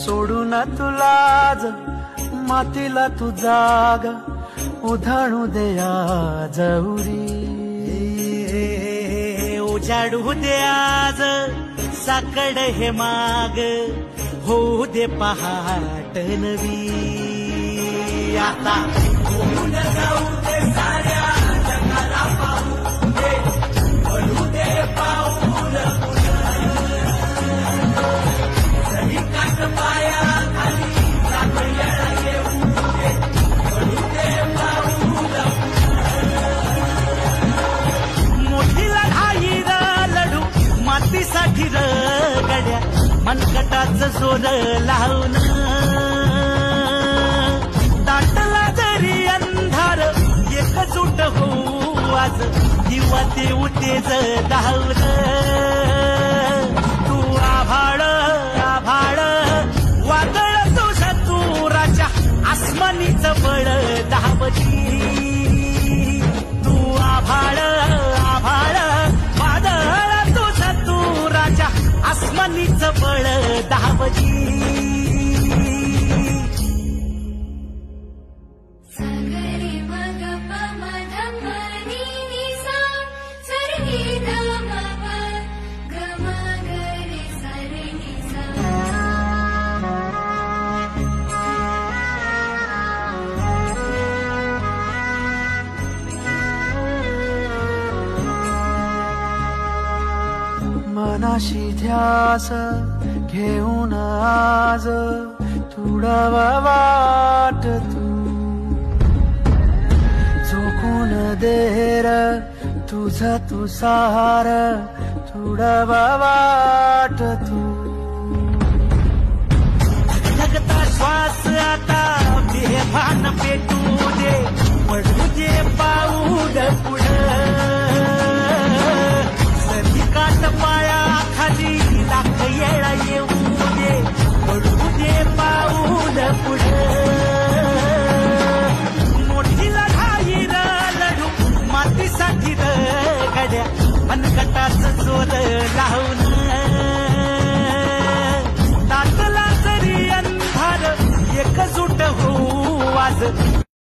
सोडून तुलाज मातीला तू जाग उधाणू दे आज उरी उजाडू दे आज साकड हे माग होऊ दे पहाट नवी आता होऊन जाऊ दे साऱ्या जगाला पाहू दे पडू दे पाऊल सही काट पाया खाली सापड्याला येऊ दे पडू दे पाऊल मोठी लढाई लढू मातीसाठी रगड्या मनकटाचं जोर लावून दाटला जरी अंधार एकजूट होऊ आज दिवा देऊ तेज धावून तू आभाळ आभाळ वादळ तुझ्या तुराच्या आसमानीचं बळ धावली तू आभाळ आभाळ वादळ तुझ्या तुराच्या आसमानीचं बळ धावली मनाशी ध्यास घेऊन आज तुडावा वाट तू झोकून देर तुझा तू सार तुडावा वाट तू लगता श्वास आता बेभान पेटू